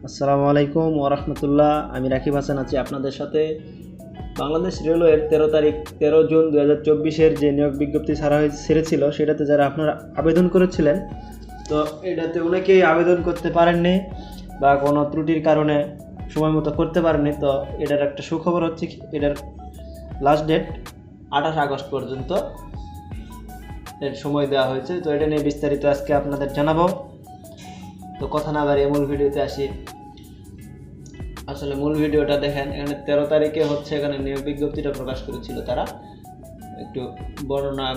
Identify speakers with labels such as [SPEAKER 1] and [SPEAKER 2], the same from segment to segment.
[SPEAKER 1] আসসালামু আলাইকুম ওরহমতুল্লাহ। আমি রাকিব হাসান আছি আপনাদের সাথে। বাংলাদেশ রেলওয়ের 13 জুন 2024 যে নিয়োগ বিজ্ঞপ্তি ছেড়েছিল সেটাতে যারা আপনারা আবেদন করেছিলেন, তো এটাতে অনেকেই আবেদন করতে পারেননি বা কোনো ত্রুটির কারণে সময় মতো করতে পারেননি। তো এটার একটা সুখবর হচ্ছে এটার লাস্ট ডেট 28 আগস্ট পর্যন্ত এর সময় দেওয়া হয়েছে। তো এটা নিয়ে বিস্তারিত আজকে আপনাদের জানাবো। তো কথা না বাড়িয়ে মূল ভিডিওতে আসি। আসলে মূল ভিডিওটা দেখেন, এখানে 13 তারিখে এখানে নিয়োগ বিজ্ঞপ্তিটা প্রকাশ করেছিল তারা। একটু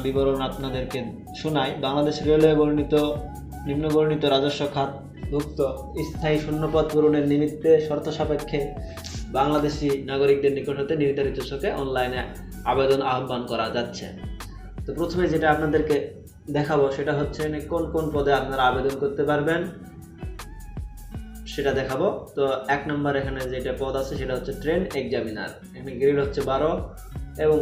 [SPEAKER 1] বিবরণ আপনাদেরকে শোনাই। বাংলাদেশ রেলওয়ে নিম্নবর্ণিত রাজস্ব খাতভুক্ত স্থায়ী শূন্যপদ পূরণের নিমিত্তে শর্ত সাপেক্ষে বাংলাদেশি নাগরিকদের নিকট হতে নির্ধারিত ছকে অনলাইনে আবেদন আহ্বান করা যাচ্ছে। তো প্রথমে যেটা আপনাদেরকে দেখাবো সেটা হচ্ছে কোন কোন পদে আপনারা আবেদন করতে পারবেন সেটা দেখাবো। তো 1 নম্বর এখানে যেটা পদ আছে সেটা হচ্ছে ট্রেন এক্সামিনার। এখানে গ্রেড হচ্ছে 12 এবং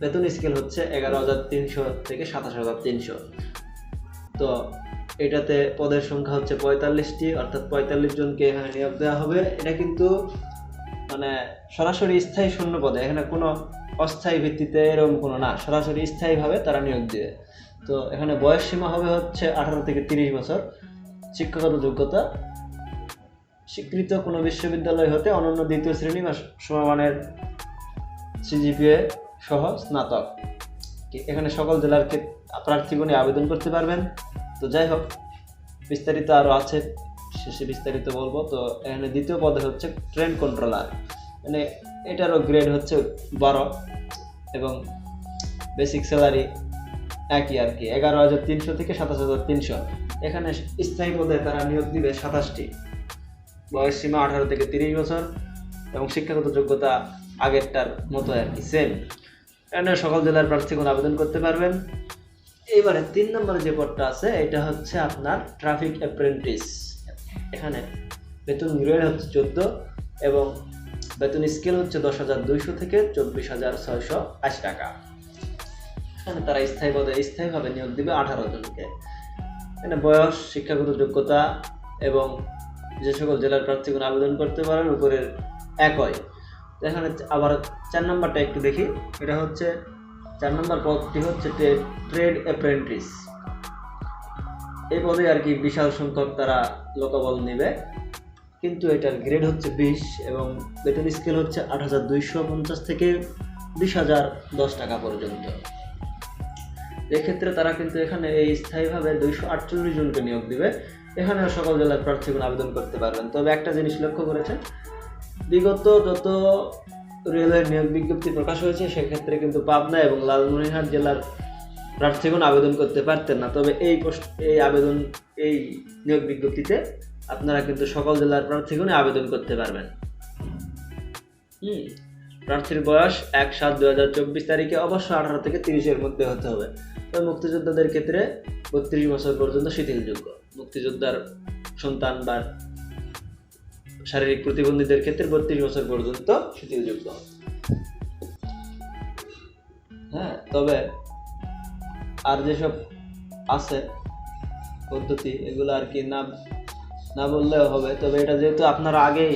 [SPEAKER 1] বেতন স্কেল হচ্ছে 11,300 থেকে 27,300। তো এটাতে পদের সংখ্যা হচ্ছে 45টি, অর্থাৎ 45 জনকে এখানে নিয়োগ দেওয়া হবে। এটা কিন্তু সরাসরি স্থায়ী শূন্য পদে, এখানে কোনো অস্থায়ী ভিত্তিতে এরকম কোনো না, সরাসরি স্থায়ীভাবে তারা নিয়োগ দেবে। তো এখানে বয়স সীমা হবে হচ্ছে 18 থেকে 30 বছর। শিক্ষাগত যোগ্যতা স্বীকৃত কোনো বিশ্ববিদ্যালয় হতে অনন্য দ্বিতীয় শ্রেণী বা সমমানের সিজিপিএ সহ স্নাতক। এখানে সকল জেলার প্রার্থীগণ আবেদন করতে পারবেন। তো যাই হোক, বিস্তারিত আরও আছে, শেষে বিস্তারিত বলবো। তো এখানে দ্বিতীয় পদে হচ্ছে ট্রেন কন্ট্রোলার। এটারও গ্রেড হচ্ছে 12 এবং বেসিক স্যালারি একই আর কি, 11,300 থেকে 27,300। এখানে স্থায়ী পদে তারা নিয়োগ দিবে 27টি। বয়স সীমা 18 থেকে 30 বছর এবং শিক্ষাগত যোগ্যতা আগেরটার মতো আর কি, সেম। এখানে সকল জেলার প্রার্থীগণ আবেদন করতে পারবেন। এবারে 3 নম্বরে যে পদটা আছে এটা হচ্ছে আপনার ট্রাফিক অ্যাপ্রেন্টিস। এখানে বেতন গ্রেড হচ্ছে 14 এবং বেতন স্কেল হচ্ছে 10,200 থেকে 24,680 টাকা। এখানে তারা স্থায়ীভাবে নিয়োগ দিবে 18 জনকে। এখানে বয়স, শিক্ষাগত যোগ্যতা এবং যে সকল জেলার প্রার্থীগণ আবেদন করতে পারেন উপরের একই। এখানে আবার 4 নম্বরটা একটু দেখি। এটা হচ্ছে 4 নম্বর পদটি হচ্ছে ট্রেড অ্যাপ্রেন্টিস। এই পদে আর কি বিশাল সংখ্যক তারা লোকবল নেবে, কিন্তু এটার গ্রেড হচ্ছে 20 এবং বেতন স্কেল হচ্ছে 8,250 থেকে 20,010 টাকা পর্যন্ত। এক্ষেত্রে তারা কিন্তু এখানে এই স্থায়ীভাবে 248 জনকে নিয়োগ দিবে। এখানেও সকল জেলার প্রার্থীগণ আবেদন করতে পারবেন। তবে একটা জিনিস লক্ষ্য করেছেন, বিগত যত রেলওয়ের নিয়োগ বিজ্ঞপ্তি প্রকাশ হয়েছে সেক্ষেত্রে কিন্তু পাবনা এবং লালমনিরহাট জেলার প্রার্থীগণ আবেদন করতে পারতেন না। তবে এই নিয়োগ বিজ্ঞপ্তিতে আপনারা কিন্তু সকল জেলার প্রার্থীগণ আবেদন করতে পারবেন। প্রার্থীর বয়স 1/7/2024 তারিখে অবশ্য 18 থেকে 30-এর মধ্যে হতে হবে। তবে মুক্তিযোদ্ধাদের ক্ষেত্রে 32 বছর পর্যন্ত শিথিলযোগ্য। মুক্তিযোদ্ধার সন্তান বা শারীরিক প্রতিবন্ধীদের ক্ষেত্রে 32 বছর পর্যন্ত শিথিলযোগ্য। তবে আর যেসব আছে পদ্ধতি, এগুলো আর কি না বললেও হবে। তবে এটা যেহেতু আপনারা আগেই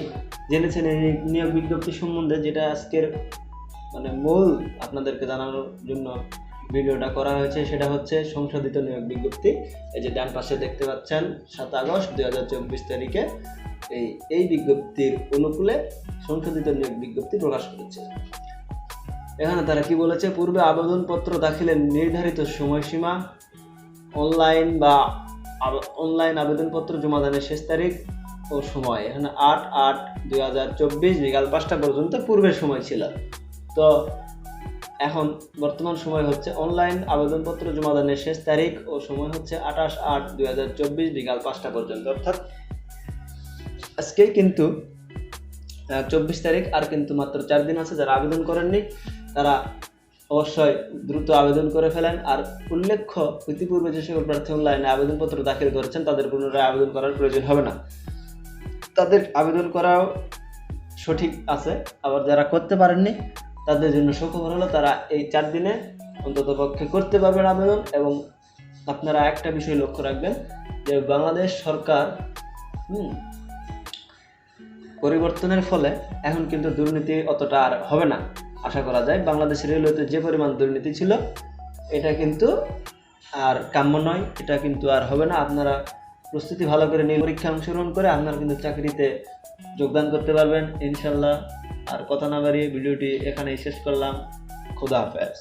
[SPEAKER 1] জেনেছেন এই নিয়োগ বিজ্ঞপ্তি সম্বন্ধে, যেটা আজকের মূল আপনাদেরকে জানানোর জন্য ভিডিওটা করা হয়েছে, সেটা হচ্ছে সংশোধিত নিয়োগ বিজ্ঞপ্তি। এই যে ডান পাশে দেখতে পাচ্ছেন 7 আগস্ট 2024 তারিখে এই বিজ্ঞপ্তির অনুকূলে সংশোধিত নিয়োগ বিজ্ঞপ্তি প্রকাশ করেছে। এখানে তারা কি বলেছে, পূর্বে আবেদনপত্র দাখিলের নির্ধারিত সময়সীমা, অনলাইন আবেদনপত্র জমা দানের শেষ তারিখ ও সময়। এখানে 8/8/2024 বিকাল 5টা পর্যন্ত পূর্বের সময় ছিল। তো এখন বর্তমান সময় হচ্ছে অনলাইন আবেদনপত্র জমা দানের শেষ তারিখ ও সময় হচ্ছে 28/8/2024 বিকাল 5টা পর্যন্ত। অর্থাৎ আজকে কিন্তু 24 তারিখ, আর কিন্তু মাত্র 4 দিন আছে। যারা আবেদন করেননি তারা অবশ্যই দ্রুত আবেদন করে ফেলেন। আর উল্লেখ্য, ইতিপূর্বে যে সকল প্রার্থী অনলাইনে আবেদনপত্র দাখিল করেছেন তাদের পুনরায় আবেদন করার প্রয়োজন হবে না। তাদের আবেদন করাও সঠিক আছে। আবার যারা করতে পারেননি তাদের জন্য সুখবর হলো, তারা এই 4 দিনে অন্তত পক্ষে করতে পারবেন আবেদন। এবং আপনারা একটা বিষয় লক্ষ্য রাখবেন যে বাংলাদেশ সরকার পরিবর্তনের ফলে এখন কিন্তু দুর্নীতি অতটা আর হবে না আশা করা যায়। বাংলাদেশ রেলওয়েতে যে পরিমাণ দুর্নীতি ছিল এটা কিন্তু আর কাম্য নয়, এটা কিন্তু আর হবে না। আপনারা প্রস্তুতি ভালো করে নিয়ে পরীক্ষা অংশগ্রহণ করে আপনারা কিন্তু চাকরিতে যোগদান করতে পারবেন ইনশাল্লাহ। আর কথা না বাড়িয়ে ভিডিওটি এখানেই শেষ করলাম। খোদা হাফেজ।